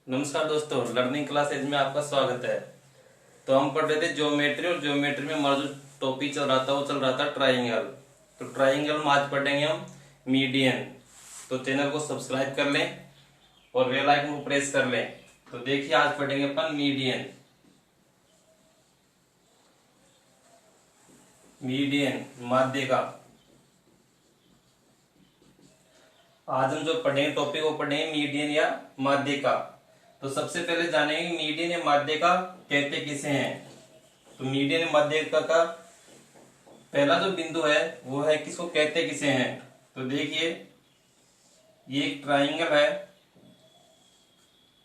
नमस्कार दोस्तों, learning classes में आपका स्वागत है। तो हम पढ़ रहे थे ज्योमेट्री, और ज्योमेट्री में हमारा जो टॉपिक चल रहा था वो चल रहा था ट्राइंगल। तो ट्राइंगल में आज पढ़ेंगे हम मीडियन। तो चैनल को सब्सक्राइब कर लें और बेल आइकन को प्रेस कर लें। तो देखिए, आज पढ़ेंगे अपन मीडियन। मीडियन माध्य का। आज हम जो पढ़ेंगे टॉपिक वो पढ़ेंगे मीडियन या माध्य का। तो सबसे पहले जानेंगे मीडियन या माध्य का कहते किसे हैं। तो मीडियन या माध्य का पहला जो बिंदु है वो है किसको कहते किसे हैं। तो देखिए, ये एक ट्राइंगल है,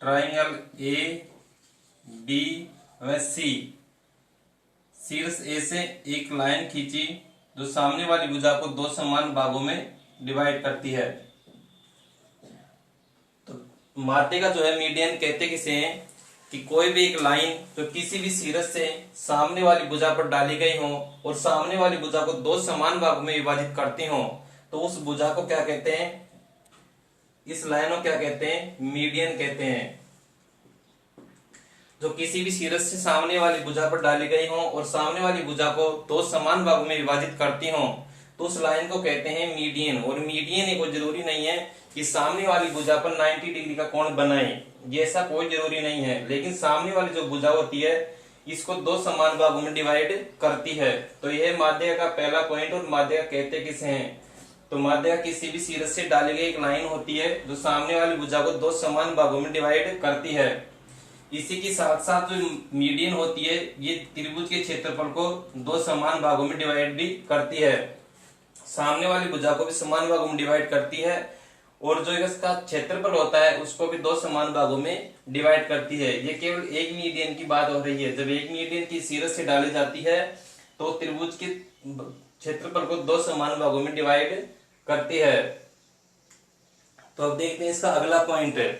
ट्राइंगल ए बी व सी। शीर्ष ए से एक लाइन खींची जो सामने वाली भुजा को दो समान भागों में डिवाइड करती है। तो माध्य का जो है मीडियन कहते किसे हैं कि कोई भी एक लाइन जो किसी भी शीर्ष से सामने वाली भुजा पर डाली गई हो और सामने वाली भुजा को दो समान भागों में विभाजित करती हो, तो उस भुजा को क्या कहते हैं, इस लाइन को क्या कहते हैं, मीडियन कहते हैं। जो किसी भी शीर्ष से सामने वाली भुजा पर डाली गई हो और सामने वाली भुजा को दो समान भागों में विभाजित करती हो, तो उस लाइन को कहते हैं मीडियन। और मीडियन ये कोई जरूरी नहीं है कि सामने वाली भुजा पर 90 डिग्री का कोण बनाए, ये ऐसा कोई जरूरी नहीं है, लेकिन सामने वाली जो भुजा होती है इसको दो समान भागों में डिवाइड करती है। तो यह माध्य का पहला पॉइंट। और माध्य का कहते किसे हैं, तो माध्य किसी भी शीर्ष से डाली गई एक लाइन होती है जो सामने वाली भुजा को दो समान भागों में डिवाइड करती है। इसी के साथ साथ जो मीडियन होती है ये त्रिभुज के क्षेत्रफल को दो समान भागों में डिवाइड भी करती है, सामने वाली भुजा को भी समान भागों में डिवाइड करती है, और जो इसका क्षेत्रफल होता है उसको भी दो समान भागों में डिवाइड करती है। ये केवल एक मीडियन की बात हो रही है। जब एक मीडियन की शीर्ष से डाली जाती है तो त्रिभुज के क्षेत्रफल को दो समान भागों में डिवाइड करती है। तो अब देखते हैं इसका अगला पॉइंट है,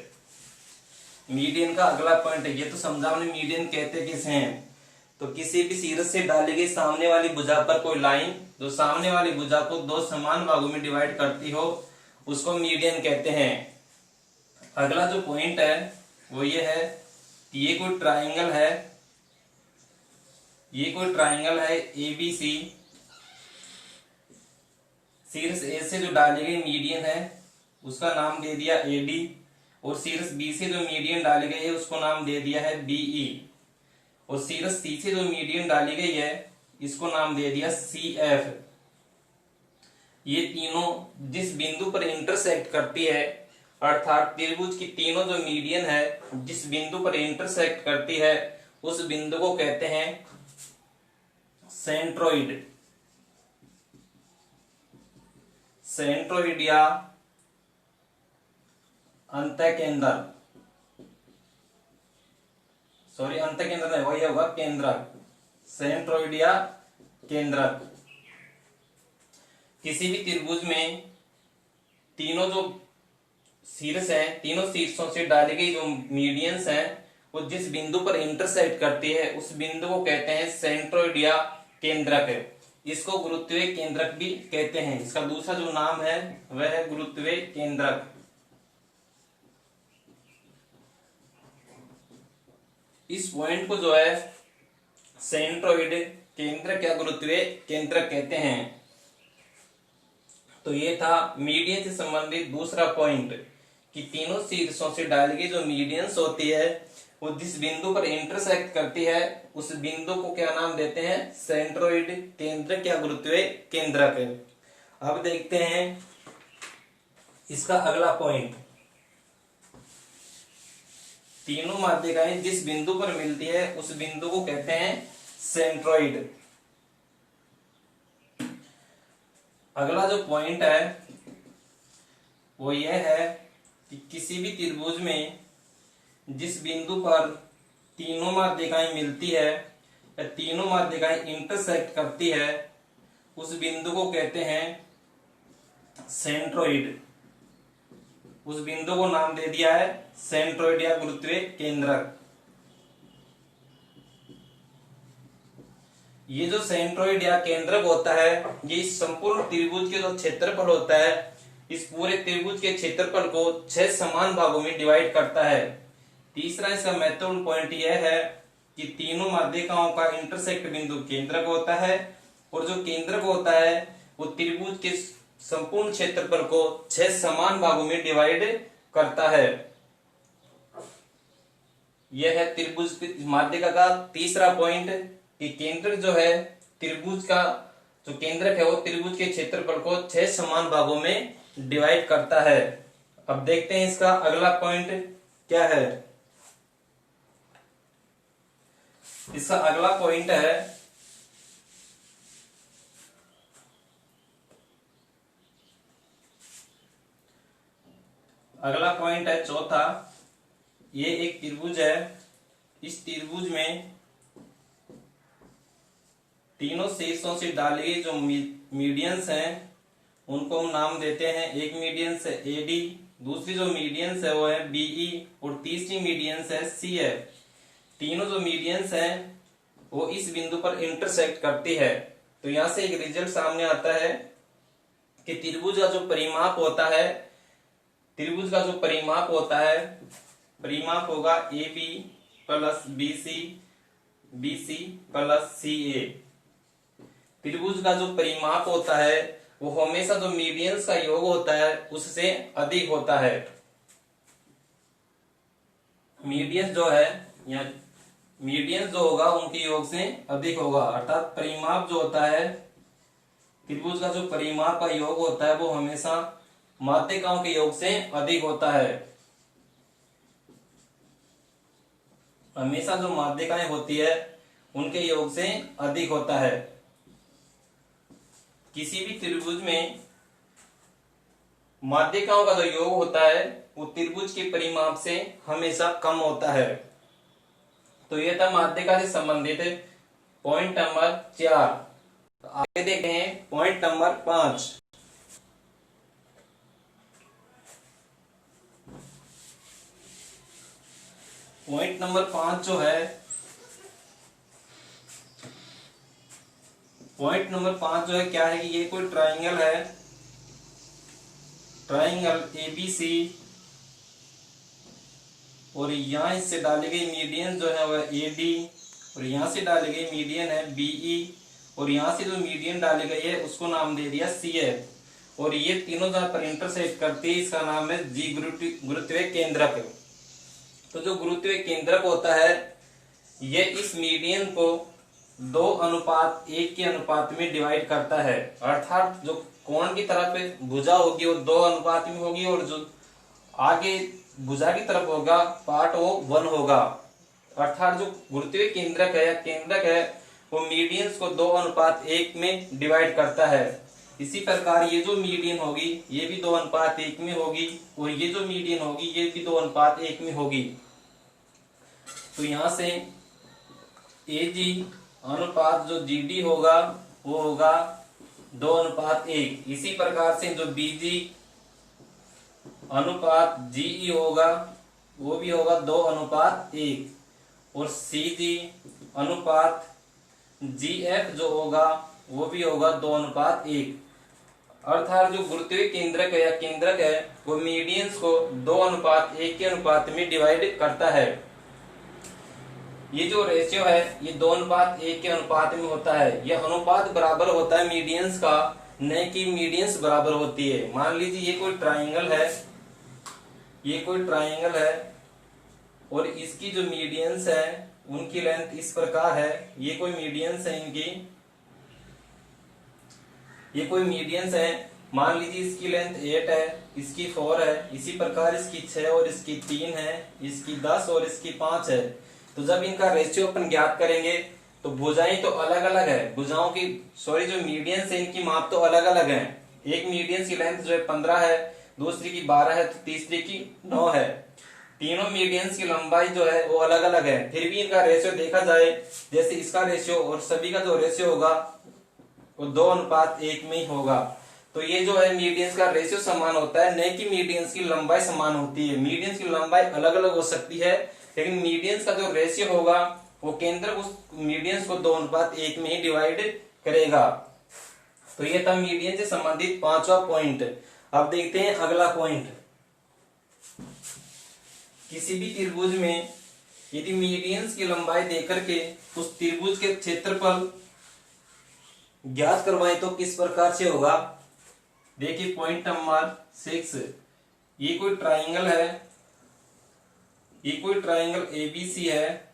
मीडियन का अगला पॉइंट है। ये तो समझा हमने मीडियन कहते किसे हैं। तो किसी भी शीर्ष से डाली गई सामने वाली भुजा पर कोई लाइन जो सामने वाली भुजा को दो समान भागों में डिवाइड करती हो उसको मीडियन कहते हैं। अगला जो पॉइंट है वो ये है कि ये कोई ट्राइंगल है, ये कोई ट्राइंगल है एबीसी। शीर्ष ए से जो डाली गई मीडियन है उसका नाम दे दिया एडी, और शीर्ष बी से जो मीडियन डाली गई है उसको नाम दे दिया है बीई, और शीर्ष सी से जो मीडियन डाली गई है इसको नाम दे दिया सीएफ। ये तीनों जिस बिंदु पर इंटरसेक्ट करती है, अर्थात त्रिभुज की तीनों जो मीडियन है जिस बिंदु पर इंटरसेक्ट करती है उस बिंदु को कहते हैं सेंट्रोइड। सेंट्रोइड या अंतःकेंद्र, सॉरी अंतःकेंद्र नहीं, वही होगा केंद्रक। सेंट्रोइड या केंद्रक। किसी भी त्रिभुज में तीनों जो शीर्ष है, तीनों शीर्षों से डाली गई जो मीडियंस हैं वो जिस बिंदु पर इंटरसेक्ट करती है उस बिंदु को कहते हैं सेंट्रोइड या केंद्रक। इसको गुरुत्वीय केंद्रक भी कहते हैं। इसका दूसरा जो नाम है वह है गुरुत्वीय केंद्रक। इस पॉइंट को जो है सेंट्रोइड केंद्रक या गुरुत्वीय केंद्रक कहते हैं। तो ये था मीडियन से संबंधित दूसरा पॉइंट कि तीनों शीर्षों से डाली गई जो मीडियंस होती है वो जिस बिंदु पर इंटरसेक्ट करती है उस बिंदु को क्या नाम देते हैं, सेंट्रोइड केंद्रक या गुरुत्वीय केंद्रक। अब देखते हैं इसका अगला पॉइंट। तीनों माध्यिकाएं जिस बिंदु पर मिलती है उस बिंदु को कहते हैं सेंट्रोइड। अगला जो पॉइंट है वो यह है कि किसी भी त्रिभुज में जिस बिंदु पर तीनों माध्यिकाएं मिलती है या तीनों माध्यिकाएं इंटरसेक्ट करती है उस बिंदु को कहते हैं सेंट्रोइड। उस बिंदु को नाम दे दिया है सेंट्रोइड या गुरुत्वीय केंद्रक। ये जो सेंट्रोइड या केंद्रक होता है ये संपूर्ण त्रिभुज के जो क्षेत्रफल होता है इस पूरे त्रिभुज के क्षेत्रफल को 6 समान भागों में डिवाइड करता है। तीसरा इसका महत्वपूर्ण पॉइंट यह है कि तीनों माध्यिकाओं का इंटरसेक्ट बिंदु केंद्रक होता है और जो केंद्रक होता है वो त्रिभुज के संपूर्ण क्षेत्रफल को 6 समान भागों में डिवाइड करता है। यह है त्रिभुज माध्यिका का तीसरा पॉइंट कि केंद्रक जो है त्रिभुज का जो केंद्रक है वो त्रिभुज के क्षेत्रफल को 6 समान भागों में डिवाइड करता है। अब देखते हैं इसका अगला पॉइंट क्या है। इसका अगला पॉइंट है चौथा। ये एक त्रिभुज है। इस त्रिभुज में तीनों शीर्षों से डाली गई जो मीडियंस हैं उनको हम नाम देते हैं। एक मीडियंस है एडी, दूसरी जो मीडियंस है वो है बीई और तीसरी मीडियंस है सी है। तीनों जो मीडियंस हैं वो इस बिंदु पर इंटरसेक्ट करती है। तो यहां से एक रिजल्ट सामने आता है कि त्रिभुज का जो परिमाप होता है, त्रिभुज का जो परिमाप होता है, परिमाप होगा A B plus B C plus C A. त्रिभुज का जो परिमाप होता है वो हमेशा जो मीडियंस का योग होता है उससे अधिक होता है। मीडियंस जो है या मीडियंस जो होगा उनके योग से अधिक होगा, अर्थात परिमाप जो होता है त्रिभुज का जो परिमाप का योग होता है वो हमेशा माध्यिकाओं के योग से अधिक होता है। हमेशा जो माध्यिकाएं होती है उनके योग से अधिक होता है। किसी भी त्रिभुज में माध्यिकाओं का जो योग होता है वो त्रिभुज के परिमाप से हमेशा कम होता है। तो यह था माध्यिका से संबंधित पॉइंट नंबर 4। तो आगे देखते हैं पॉइंट नंबर 5। पॉइंट नंबर 5 जो है, पॉइंट नंबर 5 जो है क्या है कि ये कोई ट्राइंगल है, ट्राइंगल एबीसी और यहां इससे डाली गई मीडियन जो है वह एडी और यहां से डाली गई मीडियन है बीई और यहां से जो मीडियन डाली गई है उसको नाम दे दिया सी है। और ये तीनों जहां पर इंटरसेक्ट करती है इसका नाम है जी गुरुत्वीय केंद्रक। तो जो गुरुत्वीय केंद्रक होता है ये इस मीडियन को 2:1 के अनुपात में डिवाइड करता है, अर्थात जो कोण की तरफ भुजा होगी वो 2 अनुपात में होगी और जो आगे भुजा की तरफ होगा पार्ट वो 1 होगा। अर्थात जो गुरुत्वीय केंद्रक है या केंद्रक है वो मीडियंस को 2:1 में डिवाइड करता है। इसी प्रकार ये जो मीडियन होगी ये भी 2:1 में होगी और ये जो मीडियन होगी ये भी 2:1 में होगी। तो यहां से एजी अनुपात जो जीडी होगा वो होगा 2:1। इसी प्रकार से जो बीजी अनुपात जीई होगा वो भी होगा 2:1 और सीजी अनुपात जीएफ जो होगा वो भी होगा 2:1। अर्थात जो गुरुत्वीय केंद्रक है या केंद्रक है वो मीडियंस को 2:1 के अनुपात में डिवाइड करता है। ये जो रेशियो है ये 2:1 के अनुपात में होता है। यह अनुपात बराबर होता है मीडियंस का, न कि मीडियंस बराबर होती है। मान लीजिए ये कोई ट्राइंगल है, ये कोई ट्राइंगल है और इसकी जो मीडियंस है उनकी लेंथ इस प्रकार है। ये कोई मीडियंस है इनकी, ये कोई मीडियंस है। मान लीजिए इसकी लेंथ 8 है, इसकी 4 है, इसी प्रकार इसकी 6 और इसकी 3 है, इसकी 10 और इसकी 5 है। तो जब इनका रेशियो अपन ज्ञात करेंगे तो भुजाएं तो अलग अलग है, भुजाओं की जो मीडियंस है इनकी माप तो अलग अलग है। एक मीडियंस की लेंथ जो है 15 है, दूसरी की 12 है तो तीसरी की 9 है। तीनों मीडियंस की लंबाई जो है वो अलग अलग है, फिर भी इनका रेशियो देखा जाए जैसे इसका रेशियो और सभी का जो रेशियो होगा वो 2:1 में ही होगा। तो ये जो है मीडियंस का रेशियो समान होता है, न कि मीडियंस की लंबाई समान होती है। मीडियंस की लंबाई अलग अलग हो सकती है लेकिन मीडियंस का जो रेशियो होगा वो केंद्र उस मीडियंस को 2:1 में ही डिवाइड करेगा। तो ये था मीडियन से संबंधित 5वां पॉइंट। अब देखते हैं अगला पॉइंट। किसी भी त्रिभुज में यदि मीडियंस की लंबाई देकर के उस त्रिभुज के क्षेत्रफल ज्ञात करवाएं तो किस प्रकार से होगा। देखिए पॉइंट नंबर 6, ये कोई ट्राइंगल है, ये कोई ट्राइंगल एबीसी है,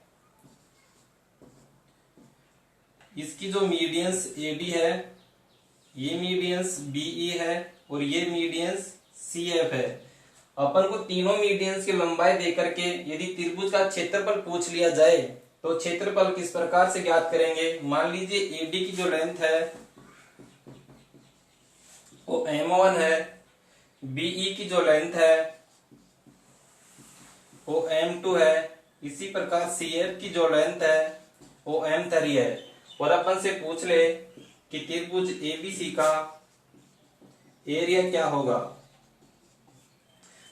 इसकी जो मीडियंस एडी है, ये मीडियंस बीई है और ये मीडियंस सीएफ है। अपन को तीनों मीडियंस की लंबाई देकर के यदि त्रिभुज का क्षेत्रफल पूछ लिया जाए तो क्षेत्रफल किस प्रकार से ज्ञात करेंगे। मान लीजिए एडी की जो लेंथ है वो m1 है, बीई की जो लेंथ है वो m2 है, इसी प्रकार CF की जो लेंथ है वो m3 है। और अपन से पूछ ले कि त्रिभुज ABC का एरिया क्या होगा।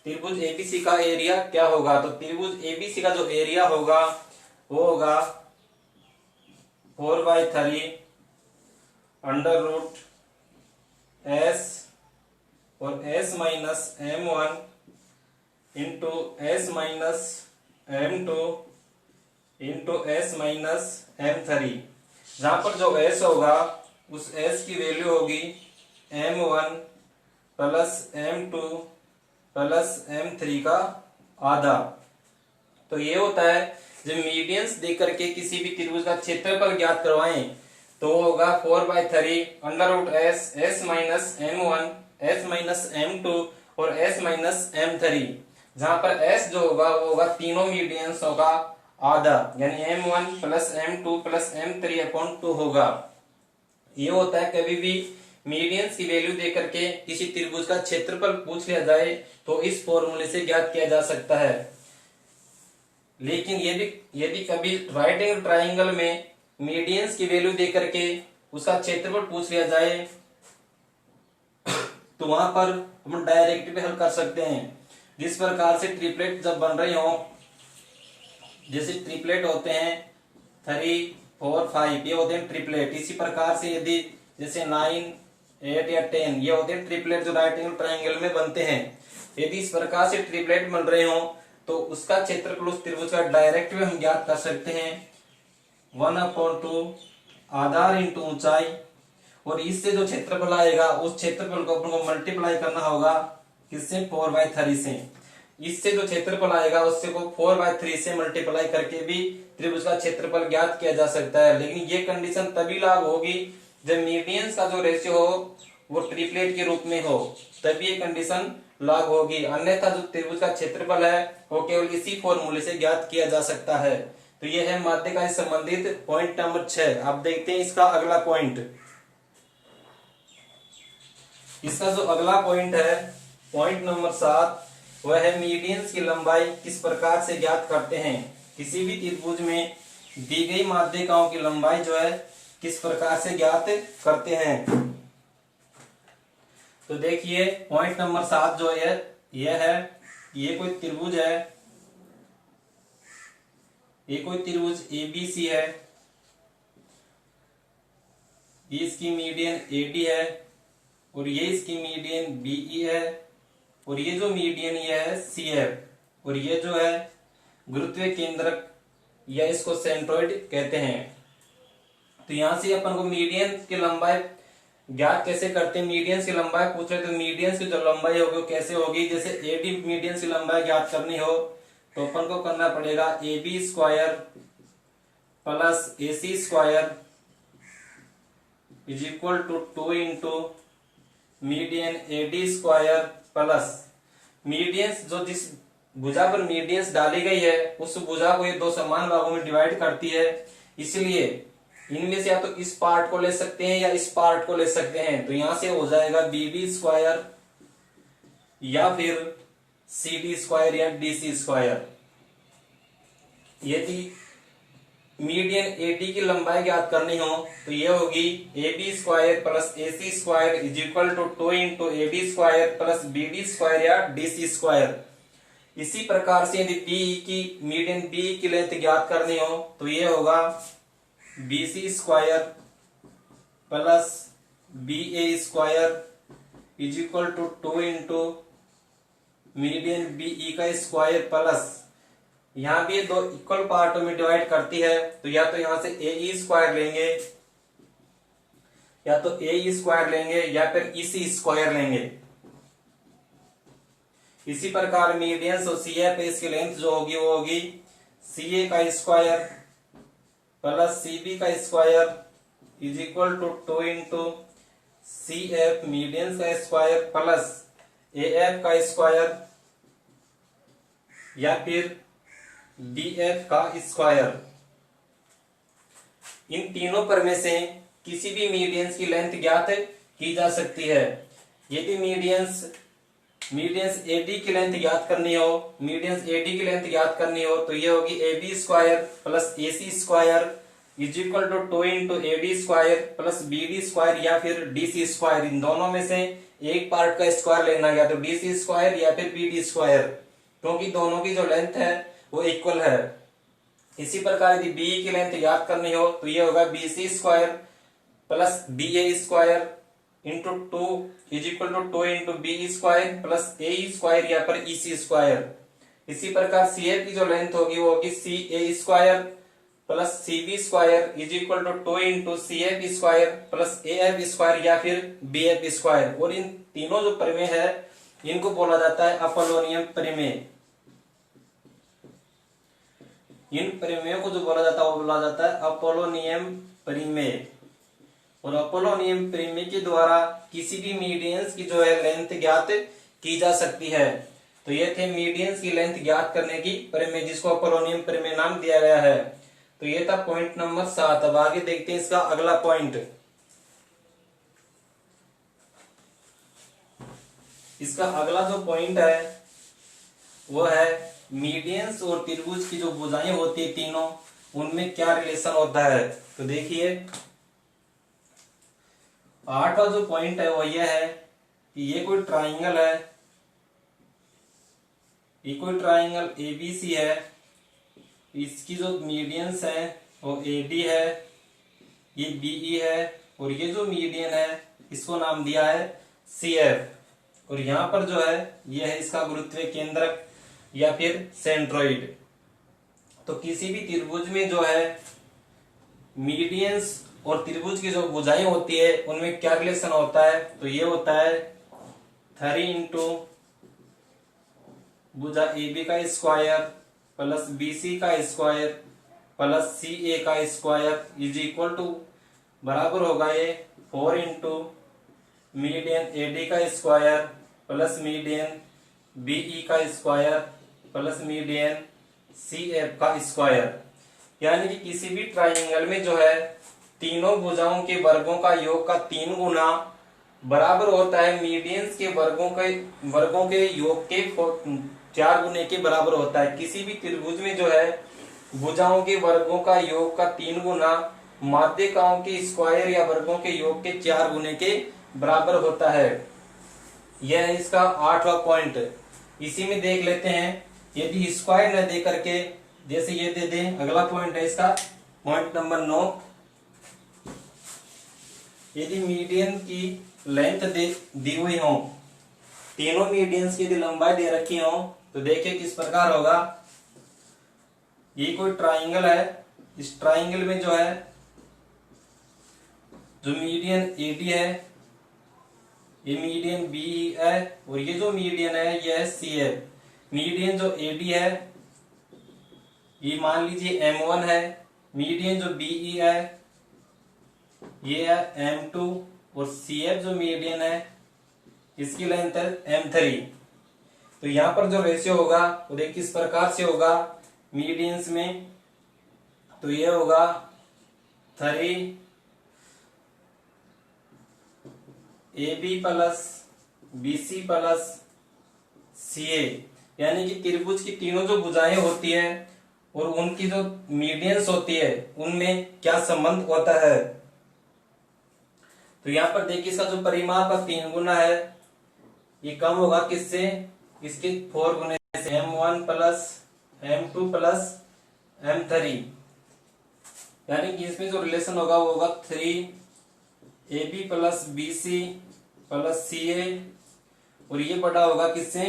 त्रिभुज ABC का एरिया क्या होगा, तो त्रिभुज ABC का जो एरिया होगा वो होगा 4/3 अंडर रूट S और S minus M1 into S minus M2 into S minus M3, जहां पर जो S होगा उस S की वैल्यू होगी M1 plus M2 plus M3 का आधा। तो ये होता है जब मीडियंस देख करके किसी भी त्रिभुज का क्षेत्रफल ज्ञात करवाएं तो होगा 4/3 under root S minus M1 S minus M2 और S माइनस M3, जहां पर S जो होगा वो होगा तीनों मीडियंस होगा आधा, यानी M1 plus M2 plus M3 upon 2 होगा। ये होता है कभी भी मीडियंस की वैल्यू देकर के किसी त्रिभुज का क्षेत्रफल पूछ लिया जाए तो इस फॉर्मूले से ज्ञात किया जा सकता है। लेकिन यदि कभी राइट एंगल ट्राइंगल में मीडियंस की वैल्यू देकर के उसका क्षेत्रफल पूछ लिया जाए तो वहां पर हम डायरेक्ट भी हल कर सकते हैं। जिस प्रकार से ट्रिपलेट जब बन रहे हो, जैसे ट्रिपलेट होते हैं 3, 4, 5 ये होते हैं ट्रिपलेट, इसी प्रकार से यदि जैसे 9, 8 या 10 ये होते हैं ट्रिपलेट जो राइट एंगल ट्राइंगल में बनते हैं। यदि इस प्रकार से ट्रिपलेट बन रहे हो तो उसका क्षेत्रफल उस त्रिभुज का डायरेक्ट भी हम ज्ञात कर सकते हैं 1/2 आधार इंटू ऊंचाई, और इससे जो क्षेत्रफल आएगा उस क्षेत्रफल को अपन को मल्टीप्लाई करना होगा किससे 4/3 से। इससे जो क्षेत्रफल आएगा उससे को 4/3 से मल्टीप्लाई करके भी त्रिभुज का क्षेत्रफल ज्ञात किया जा सकता है। लेकिन ये कंडीशन तभी लागू होगी जब मीडियंस का जो रेशियो हो वो ट्रिपलेट के रूप में हो, तभी ये कंडीशन लागू होगी। अन्यथा जो त्रिभुज का क्षेत्रफल है वो केवल इसी फॉर्मूले से ज्ञात किया जा सकता है। तो ये है माध्यिका से संबंधित पॉइंट नंबर 6। अब देखते हैं इसका अगला पॉइंट। इसका जो अगला पॉइंट है पॉइंट नंबर 7, वह है मीडियंस की लंबाई किस प्रकार से ज्ञात करते हैं। किसी भी त्रिभुज में दी गई माध्यिकाओं की लंबाई जो है किस प्रकार से ज्ञात करते हैं। तो देखिए पॉइंट नंबर 7 जो है यह है, ये कोई त्रिभुज है, ये कोई त्रिभुज ABC है, ये इसकी मीडियन AD है और ये इसकी मीडियन BE है और ये जो मीडियन ये है CF, और ये जो है गुरुत्वीय केंद्रक या इसको सेंट्रोइड कहते हैं। तो यहां से अपन को मीडियन की लंबाई ज्ञात कैसे करते हैं। मीडियंस की लंबाई पूछ रहे तो मीडियंस की जो लंबाई होगी वो कैसे होगी। जैसे AD मीडियंस की लंबाई ज्ञात करनी हो तो अपन को करना पड़ेगा AB square plus AC square is equal to 2 into median AD square plus medians जो जिस भुजा पर मीडियंस डाली गई है उस भुजा को ये दो समान भागों में डिवाइड करती है, इसलिए इनमें से या तो इस पार्ट को ले सकते हैं या इस पार्ट को ले सकते हैं। तो यहां से हो जाएगा BB स्क्वायर या फिर CD स्क्वायर या DC स्क्वायर। यदि मीडियन AD की लंबाई ज्ञात करनी हो तो ये होगी AB square plus AC square is equal to 2 into AB square plus BD square या DC स्क्वायर। इसी प्रकार से यदि BE की मीडियन BE की लेंथ ज्ञात करनी हो तो ये होगा BC square plus BA square is equal to 2 into median BE का स्क्वायर प्लस, यहाँ भी ये दो इक्वल पार्टों में डिवाइड करती है, तो या तो यहाँ से AE स्क्वायर लेंगे, या तो AE स्क्वायर लेंगे या फिर EC स्क्वायर लेंगे। इसी प्रकार मीडियंस और CF इसकी लेंथ जो होगी वो होगी CA का स्क्वायर प्लस CB का square is equal to 2 into CF medians का स्क्वायर प्लस AF का स्क्वायर या फिर BF का स्क्वायर। इन तीनों पर में से किसी भी मीडियंस की लेंथ ज्ञात की जा सकती है। यदि मीडियंस AD की लेंथ ज्ञात करनी हो, तो ये होगी AB square plus AC square is equal to 2 into AD square plus BD square या फिर DC स्क्वायर। इन दोनों में से एक पार्ट का स्क्वायर लेना, या तो DC स्क्वायर या फिर BD स्क्वायर, क्योंकि दोनों की जो लेंथ है वो इक्वल है। इसी प्रकार यदि BE की लेंथ याद करनी हो तो ये होगा BC square plus BA square into 2 is equal to 2 into BE square plus AE square या फिर EC स्क्वायर। इसी प्रकार CF की जो लेंथ होगी वो होगी CA square plus CB square is equal to 2 into CF square plus AF square या फिर BF स्क्वायर। और इन तीनों जो प्रमेय है इनको बोला जाता है अपोलोनियम प्रमेय। इन प्रमेयों को जो बोला जाता है वो बोला जाता है अपोलोनियम प्रमेय। और अपोलोनियम प्रमेय के द्वारा किसी भी मीडियंस की जो है लेंथ ज्ञात की जा सकती है। तो ये थे मीडियंस की लेंथ ज्ञात करने की प्रमेय, जिसको अपोलोनियम प्रमेय नाम दिया गया है। तो ये था पॉइंट नंबर 7। अब आगे देखते हैं इसका अगला पॉइंट। इसका अगला जो पॉइंट है वो है मीडियंस और त्रिभुज की जो भुजाएं होती है तीनों, उनमें क्या रिलेशन होता है। तो देखिए 8वां जो पॉइंट है वो ये है कि ये कोई ट्राइंगल है, ये कोई ट्राइंगल ABC है, इसकी जो मीडियंस है वो AD है, ये BE है, और ये जो मीडियन है इसको नाम दिया है CF। और यहां पर जो है ये है इसका गुरुत्वीय केंद्रक या फिर सेंट्रोइड। तो किसी भी त्रिभुज में जो है मीडियंस और त्रिभुज की जो भुजाएं होती है उनमें क्या रिलेशन होता है, तो ये होता है 3 इंटू भुजा AB का स्क्वायर प्लस BC का स्क्वायर प्लस CA का स्क्वायर इज इक्वल टू बराबर होगा ये 4 इंटू मीडियन AD का स्क्वायर प्लस मीडियन BE का स्क्वायर प्लस मीडियन CF का स्क्वायर। यानी कि किसी भी ट्राइंगल में जो है तीनों भुजाओं के वर्गों का योग का 3 गुना बराबर होता है मीडियंस के वर्गों के योग के 4 गुने के बराबर होता है। किसी भी त्रिभुज में जो है भुजाओं के वर्गों का योग का 3 गुना माध्यिकाओं के स्क्वायर या वर्गों के योग के 4 गुने के बराबर होता है। यह है इसका 8वां पॉइंट। इसी में देख लेते हैं, यदि स्क्वायर न दे करके जैसे ये दे दें, अगला पॉइंट है इसका पॉइंट नंबर 9। यदि मीडियन की लेंथ दी हुई हो, तीनों मीडियंस की यदि लंबाई दे रखी हो, तो देखिए किस प्रकार होगा। ये कोई ट्राइंगल है, इस ट्राइंगल में जो है जो मीडियन AD है, ये मीडियन BE है, और ये जो मीडियन है ये है CF। मीडियन जो AD है ये मान लीजिए M1 है, मीडियन जो BE है ये है M2, और CF जो मीडियन है इसकी लेंथ है M3। तो यहां पर जो रेशियो होगा वो देखिए किस प्रकार से होगा मीडियंस में, तो ये होगा 3 AB plus BC plus CA। यानी कि त्रिभुज की तीनों जो भुजाएं होती है और उनकी जो मीडियंस होती है उनमें क्या संबंध होता है। तो यहां पर देखिए इसका जो परिमाप का 3 गुना है ये कम होगा किससे, इसके 4 गुने से, M1 plus M2 plus M3। यानी कि इसमें जो रिलेशन होगा वो होगा 3 AB plus BC plus C ए, और ये बड़ा होगा किससे,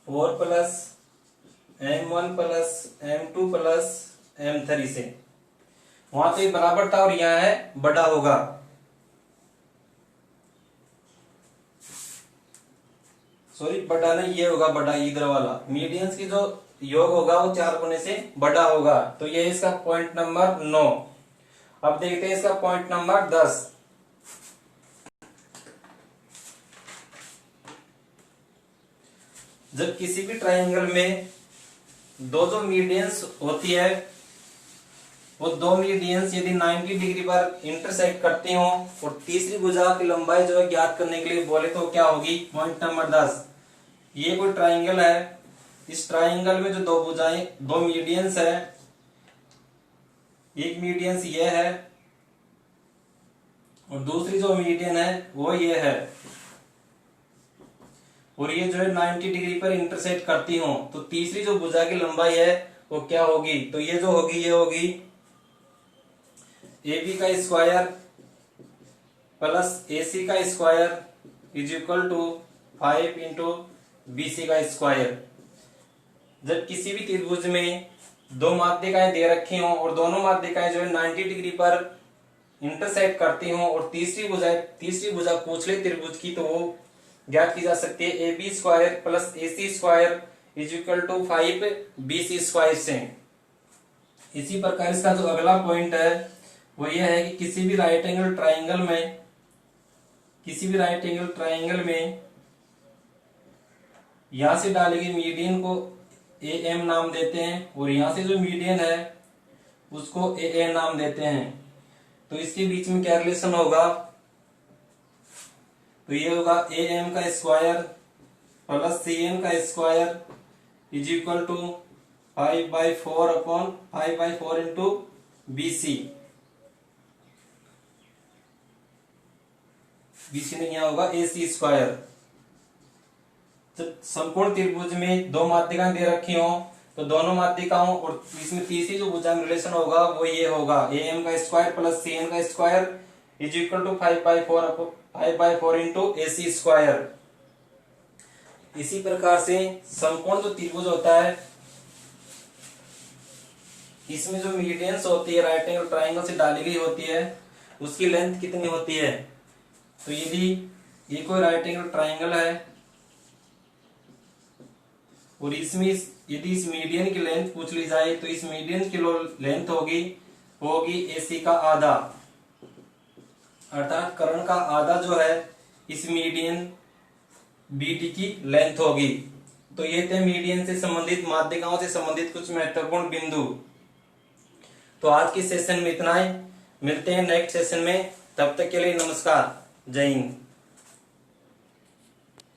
4 plus M1 plus M2 plus M3 से। वहां तो ये बराबर था और यहाँ है बड़ा होगा। सॉरी बड़ा नहीं, ये होगा बड़ा, इधर वाला मीडियंस की जो योग होगा वो 4 गुने से बड़ा होगा। तो ये इसका पॉइंट नंबर 9। अब देखते हैं इसका पॉइंट नंबर 10। जब किसी भी ट्रायंगल में दो जो मीडियंस होती है, वो दो मीडियंस यदि 90 डिग्री पर इंटरसेक्ट करती हो और तीसरी भुजा की लंबाई जो है ज्ञात करने के लिए बोले तो क्या होगी। पॉइंट नंबर 10, ये कोई ट्रायंगल है, इस ट्रायंगल में जो दो भुजाएं, दो मीडियंस है, एक मीडियंस ये है और दूसरी जो मीडियन है वो ये है, और ये जो है 90 डिग्री पर इंटरसेक्ट करती हो, तो तीसरी जो भुजा की लंबाई है वो क्या होगी। तो ये जो होगी ये होगी AB का स्क्वायर प्लस AC का square is equal to 5 into BC का स्क्वायर। जब किसी भी त्रिभुज में दो माध्यिकाएं दे रखी हों और दोनों माध्यिकाएं जो है 90 डिग्री पर इंटरसेक्ट करती हों और तीसरी भुजा पूछ ले त्रिभुज की, तो वो ज्ञात की जा सकती है AB square plus AC square is equal to 5 BC square से। इसी प्रकार इसका जो अगला पॉइंट है वो ये है कि किसी भी राइट एंगल ट्राइंगल में यहां से डाले गए मीडियन को AM नाम देते हैं और यहां से जो मीडियन है उसको AA नाम देते हैं। तो इसके बीच में क्या रिलेशन होगा, तो ये होगा AM का स्क्वायर प्लस CM का square is equal to 5/4 upon 5/4 into BC ने यहाँ होगा AC स्क्वायर। जब संपूर्ण त्रिभुज में दो माध्यिकाएं दे रखी हो तो दोनों माध्यिकाओं और इसमें तीसरी जो भुजा में रिलेशन होगा वो ये होगा AM का स्क्वायर प्लस CN का square is equal to 5/4 into AC square. इसी प्रकार से संपूर्ण जो त्रिभुज होता है इसमें जो मीडियंस होती है राइट एंगल ट्रायंगल से डाली गई होती है उसकी लेंथ कितनी होती है। तो यदि ये कोई राइट एंगल ट्रायंगल है और इसमें यदि इस मीडियन की लेंथ पूछ ली जाए तो इस मीडियन की लेंथ होगी AC का आधा, अर्थात कर्ण का आधा जो है इस मीडियन BD की लेंथ होगी। तो ये थे मीडियन से संबंधित माध्यिकाओं से संबंधित कुछ महत्वपूर्ण बिंदु। तो आज के सेशन में इतना ही, मिलते हैं नेक्स्ट सेशन में, तब तक के लिए नमस्कार, जय हिंद।